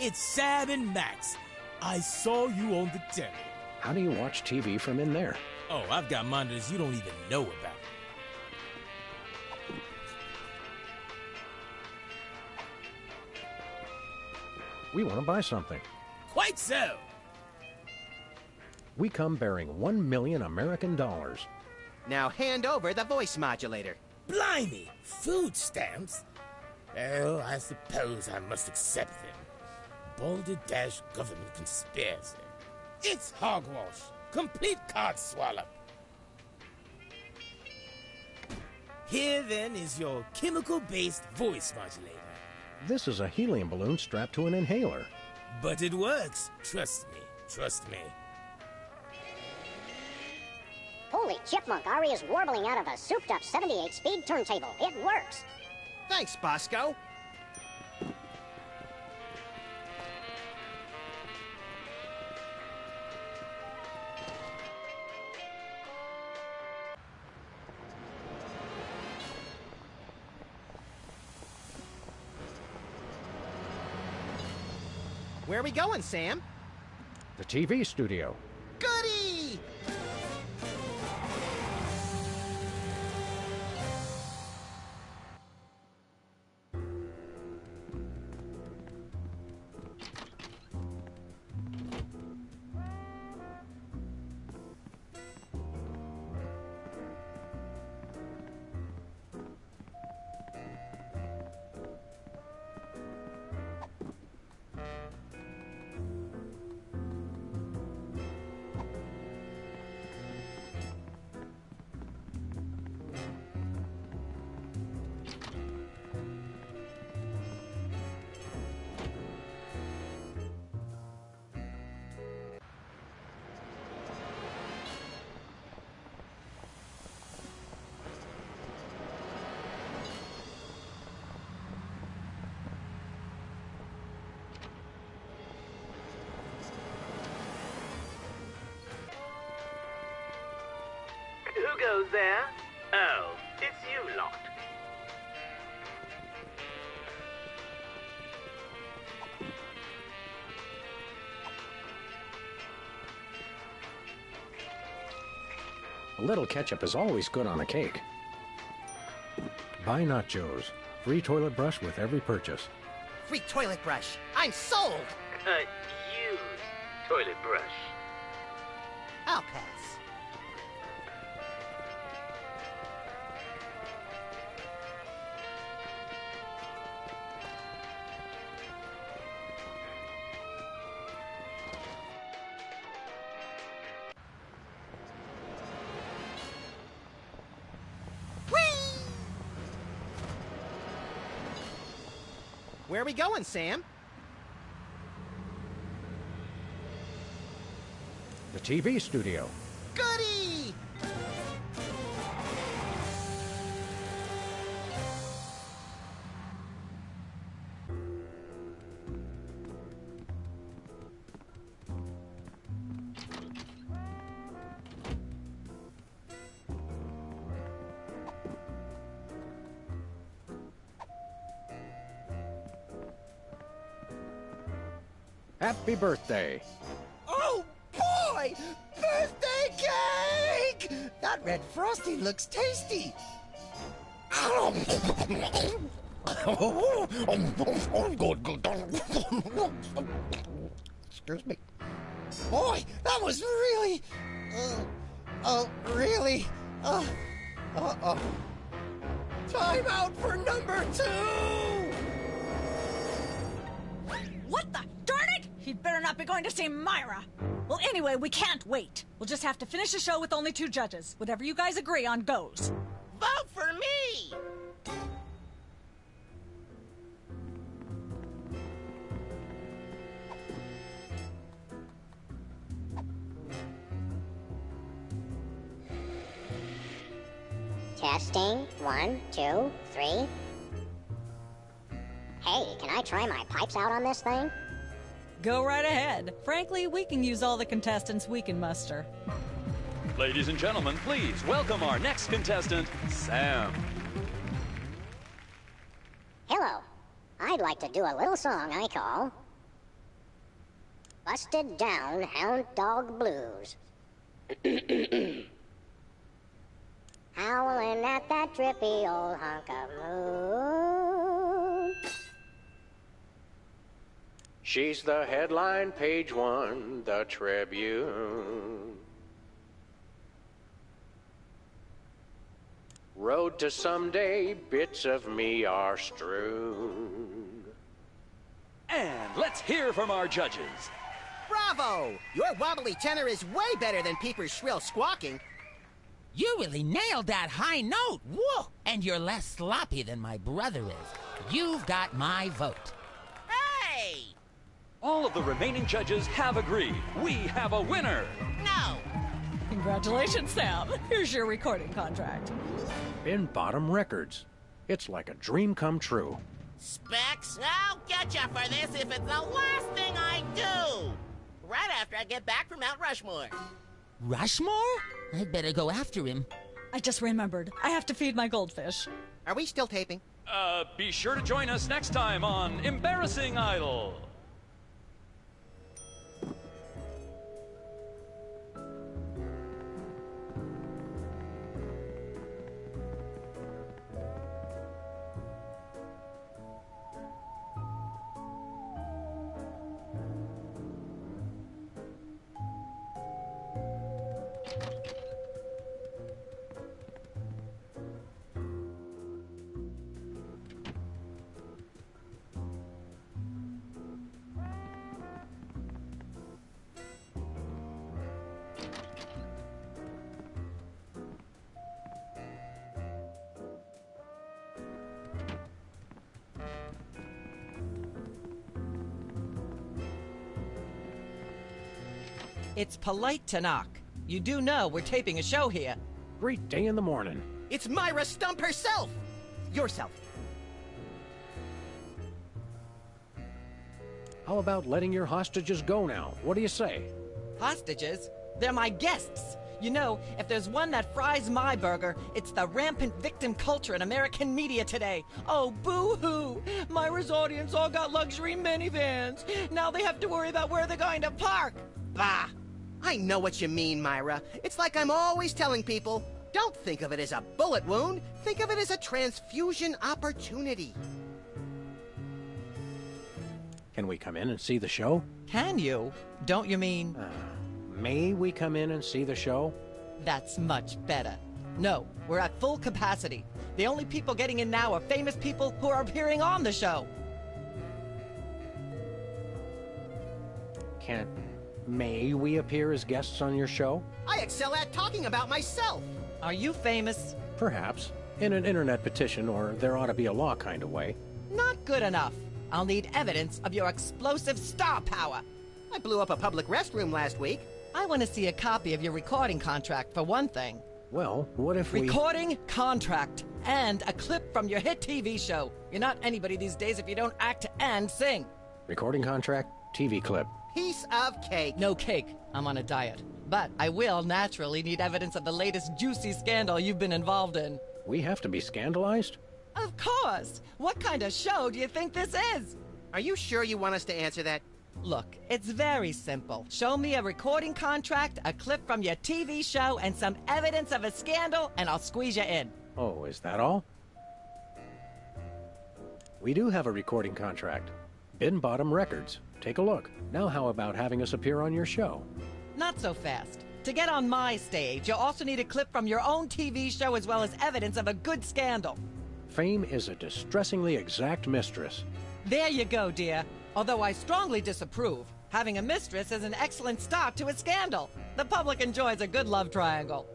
It's Sam and Max. I saw you on the telly. How do you watch TV from in there? Oh, I've got monitors you don't even know about. We want to buy something. Quite so. We come bearing 1 million American dollars. Now hand over the voice modulator. Blimey! Food stamps? Well, I suppose I must accept them. Balderdash government conspiracy. It's hogwash. Complete codswallop. Here then is your chemical-based voice modulator. This is a helium balloon strapped to an inhaler. But it works. Trust me. Trust me. Holy chipmunk, Ari is warbling out of a souped-up 78-speed turntable. It works. Thanks, Bosco. Where are we going, Sam? The TV studio. Goody! Who goes there? Oh, it's you lot. A little ketchup is always good on a cake. Buy nachos. Free toilet brush with every purchase. Free toilet brush. I'm sold. Used toilet brush. I'll pass. Where are we going, Sam? The TV studio. Goody! Happy birthday. Oh, boy! Birthday cake! That red frosting looks tasty. Excuse me. Boy, that was really... really... Uh-oh. Time out for number 2! What the? Darn it! He'd better not be going to see Myra. Well, anyway, we can't wait. We'll just have to finish the show with only 2 judges. Whatever you guys agree on goes. Vote for me! Testing. 1, 2, 3. Hey, can I try my pipes out on this thing? Go right ahead. Frankly, we can use all the contestants we can muster. Ladies and gentlemen, please welcome our next contestant, Sam. Hello. I'd like to do a little song I call Busted Down Hound Dog Blues. Howling at that trippy old hunk of moon. She's the headline, page 1, the Tribune. Road to someday, bits of me are strewn. And let's hear from our judges. Bravo! Your wobbly tenor is way better than Peeper's shrill squawking. You really nailed that high note. Whoa! And you're less sloppy than my brother is. You've got my vote. Hey! All of the remaining judges have agreed. We have a winner. No! Congratulations, Sam. Here's your recording contract. In Bottom Records. It's like a dream come true. Specs, I'll get you for this if it's the last thing I do. Right after I get back from Mount Rushmore. Rushmore? I'd better go after him. I just remembered. I have to feed my goldfish. Are we still taping? Be sure to join us next time on Embarrassing Idol. It's polite to knock. You do know we're taping a show here. Great day in the morning. It's Myra Stump herself! Yourself. How about letting your hostages go now? What do you say? Hostages? They're my guests. You know, if there's one that fries my burger, it's the rampant victim culture in American media today. Oh, boo-hoo! Myra's audience all got luxury minivans. Now they have to worry about where they're going to park. Bah! I know what you mean, Myra. It's like I'm always telling people, don't think of it as a bullet wound. Think of it as a transfusion opportunity. Can we come in and see the show? Can you? Don't you mean... May we come in and see the show? That's much better. No, we're at full capacity. The only people getting in now are famous people who are appearing on the show. May we appear as guests on your show? I excel at talking about myself. Are you famous? Perhaps. In an internet petition or there ought to be a law kind of way. Not good enough. I'll need evidence of your explosive star power. I blew up a public restroom last week. I want to see a copy of your recording contract, for one thing. Well, what if we... Recording contract. And a clip from your hit TV show. You're not anybody these days if you don't act and sing. Recording contract, TV clip. Piece of cake. No cake. I'm on a diet. But I will naturally need evidence of the latest juicy scandal you've been involved in. We have to be scandalized? Of course. What kind of show do you think this is? Are you sure you want us to answer that? Look, it's very simple. Show me a recording contract, a clip from your TV show, and some evidence of a scandal, and I'll squeeze you in. Oh, is that all? We do have a recording contract. Bin Bottom Records. Take a look. Now how about having us appear on your show? Not so fast. To get on my stage, you'll also need a clip from your own TV show as well as evidence of a good scandal. Fame is a distressingly exact mistress. There you go, dear. Although I strongly disapprove. Having a mistress is an excellent start to a scandal. The public enjoys a good love triangle.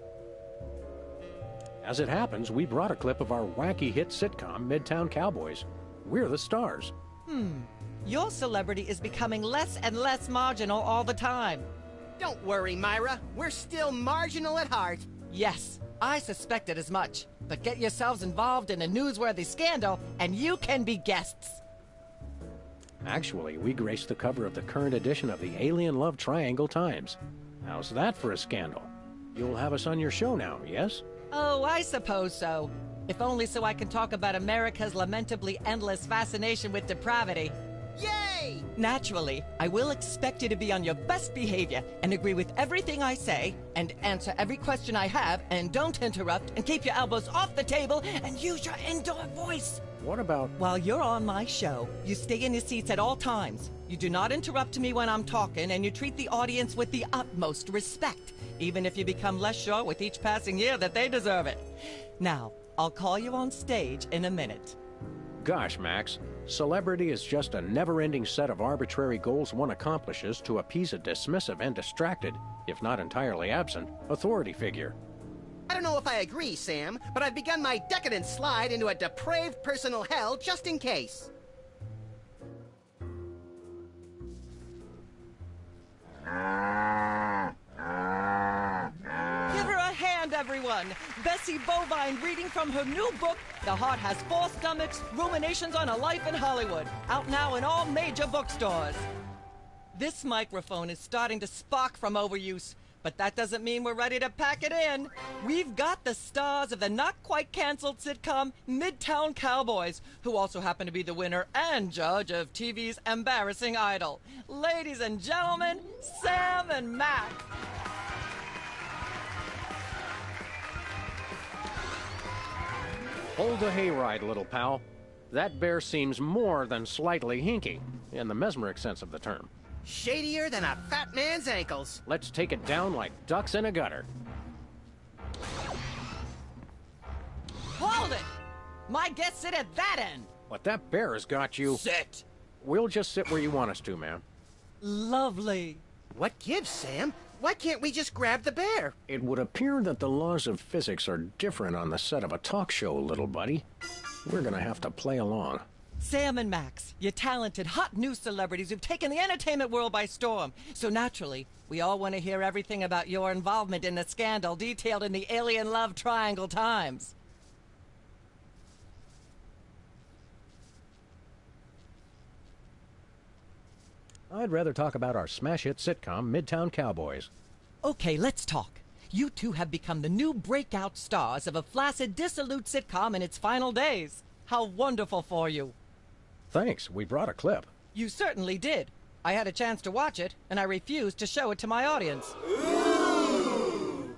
As it happens, we brought a clip of our wacky hit sitcom, Midtown Cowboys. We're the stars. Your celebrity is becoming less and less marginal all the time. Don't worry, Myra. We're still marginal at heart. Yes, I suspected as much. But get yourselves involved in a newsworthy scandal, and you can be guests. Actually, we graced the cover of the current edition of the Alien Love Triangle Times. How's that for a scandal? You'll have us on your show now, yes? Oh, I suppose so. If only so I can talk about America's lamentably endless fascination with depravity. Yay! Naturally, I will expect you to be on your best behavior and agree with everything I say and answer every question I have and don't interrupt and keep your elbows off the table and use your indoor voice. What about... While you're on my show, you stay in your seats at all times. You do not interrupt me when I'm talking and you treat the audience with the utmost respect, even if you become less sure with each passing year that they deserve it. Now, I'll call you on stage in a minute. Gosh, Max, celebrity is just a never-ending set of arbitrary goals one accomplishes to appease a dismissive and distracted, if not entirely absent, authority figure. I don't know if I agree, Sam, but I've begun my decadent slide into a depraved personal hell just in case. Give her a hand, everyone. Bessie Bovine reading from her new book, The Heart Has Four Stomachs, Ruminations on a Life in Hollywood. Out now in all major bookstores. This microphone is starting to spark from overuse, but that doesn't mean we're ready to pack it in. We've got the stars of the not-quite-canceled sitcom Midtown Cowboys, who also happen to be the winner and judge of TV's Embarrassing Idol. Ladies and gentlemen, Sam and Max. Hold the hayride, little pal. That bear seems more than slightly hinky, in the mesmeric sense of the term. Shadier than a fat man's ankles. Let's take it down like ducks in a gutter. Hold it! My guests sit at that end. But that bear has got you... Sit! We'll just sit where you want us to, ma'am. Lovely. What gives, Sam? Why can't we just grab the bear? It would appear that the laws of physics are different on the set of a talk show, little buddy. We're gonna have to play along. Sam and Max, you're talented, hot new celebrities who've taken the entertainment world by storm. So naturally, we all want to hear everything about your involvement in the scandal detailed in the Alien Love Triangle Times. I'd rather talk about our smash hit sitcom, Midtown Cowboys. Okay, let's talk. You two have become the new breakout stars of a flaccid, dissolute sitcom in its final days. How wonderful for you. Thanks, we brought a clip. You certainly did. I had a chance to watch it, and I refused to show it to my audience.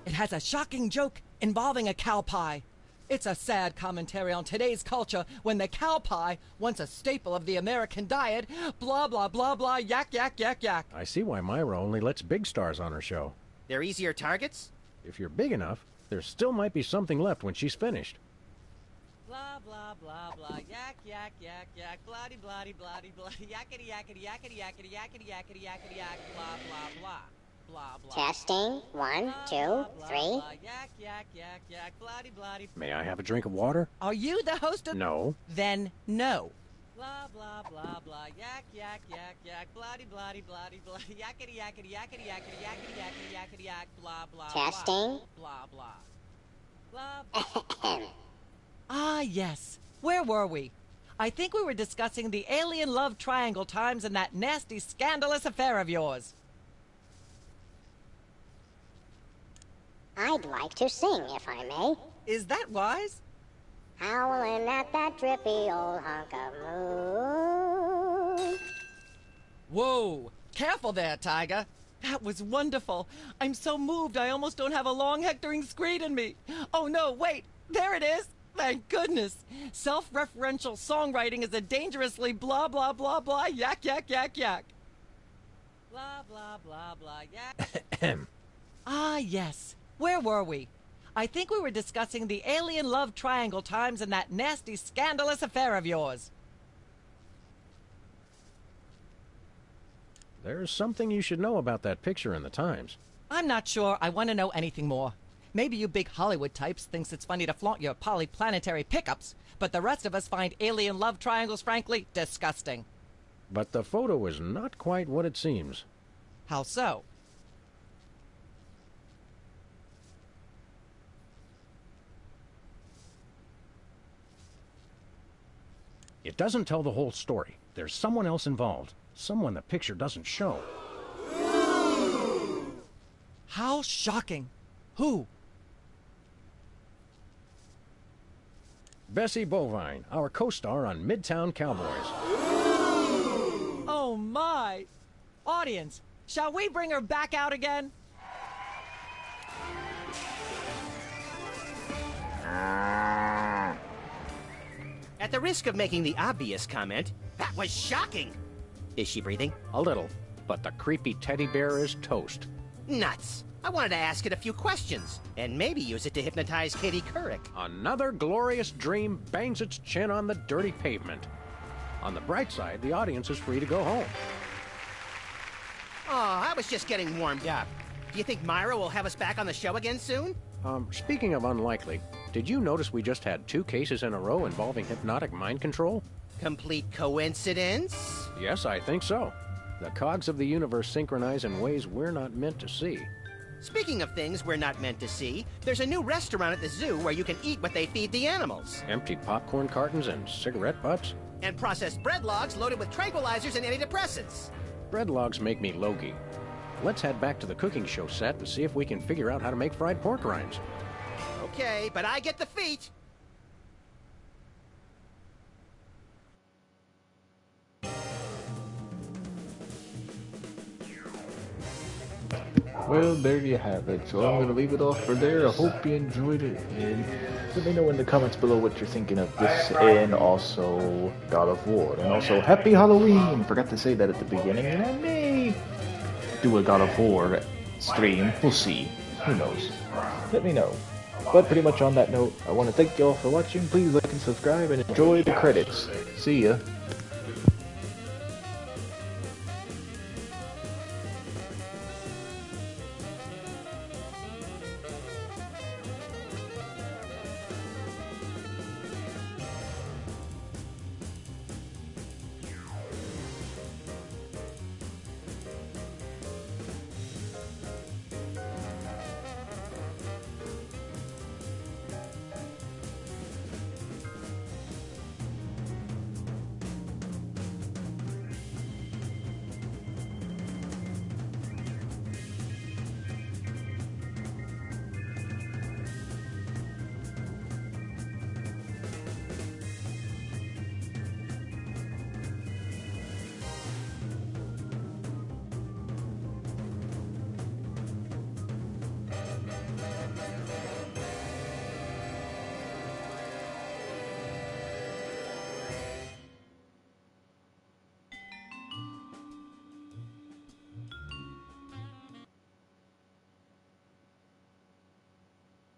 It has a shocking joke involving a cow pie. It's a sad commentary on today's culture when the cow pie, once a staple of the American diet, blah, blah, blah, blah, yak, yak, yak, yak. I see why Myra only lets big stars on her show. They're easier targets? If you're big enough, there still might be something left when she's finished. Blah, blah, blah, blah, yak, yak, yak, yak, blah-de, blah-de, blah-de, blah, yakety, yakety, yakety, yakety, yakety, yakety, yakety, yak, blah, blah, blah. Blah, blah. Testing. 1, 2, 3. Yak, yak, yak, yak, blah-de, blah-de. May I have a drink of water? Are you the host of... No. Then no. Blah, blah, blah, blah, yak, yak, yak, yak, blah-de, blah-de, blah-de, blah, yakety, yakety, yakety, yakety, yakety, yakety, yakety, yak, blah, blah, Testing. blah, blah, blah, blah. Ah, yes. Where were we? I think we were discussing the Alien Love Triangle Times and that nasty, scandalous affair of yours. I'd like to sing, if I may. Is that wise? Howling at that drippy old hunk of moon. Whoa! Careful there, Tiger. That was wonderful. I'm so moved I almost don't have a long hectoring screed in me. Oh no, wait! There it is! Thank goodness. Self-referential songwriting is a dangerously blah, blah, blah, blah, yak, yak, yak, yak. Blah, blah, blah, blah, yak. Ah, yes. Where were we? I think we were discussing the alien love triangle times and that nasty, scandalous affair of yours. There's something you should know about that picture in the Times. I'm not sure I want to know anything more. Maybe you big Hollywood types thinks it's funny to flaunt your polyplanetary pickups, but the rest of us find alien love triangles, frankly, disgusting. But the photo is not quite what it seems. How so? It doesn't tell the whole story. There's someone else involved. Someone the picture doesn't show. How shocking. Who? Bessie Bovine, our co-star on Midtown Cowboys. Oh my! Audience, shall we bring her back out again? At the risk of making the obvious comment, that was shocking. Is she breathing? A little, but the creepy teddy bear is toast. Nuts. I wanted to ask it a few questions, and maybe use it to hypnotize Katie Couric. Another glorious dream bangs its chin on the dirty pavement. On the bright side, the audience is free to go home. Oh, I was just getting warmed up. Do you think Myra will have us back on the show again soon? Speaking of unlikely, did you notice we just had 2 cases in a row involving hypnotic mind control? Complete coincidence? Yes, I think so. The cogs of the universe synchronize in ways we're not meant to see. Speaking of things we're not meant to see, there's a new restaurant at the zoo where you can eat what they feed the animals. Empty popcorn cartons and cigarette butts? And processed bread logs loaded with tranquilizers and antidepressants. Bread logs make me logy. Let's head back to the cooking show set and see if we can figure out how to make fried pork rinds. Okay, but I get the feet. Well, there you have it. So I'm going to leave it off for there. I hope you enjoyed it. And let me know in the comments below what you're thinking of this and also God of War. And also, Happy Halloween! Forgot to say that at the beginning. And I may do a God of War stream. We'll see. Who knows? Let me know. But pretty much on that note, I want to thank you all for watching. Please like and subscribe and enjoy the credits. See ya.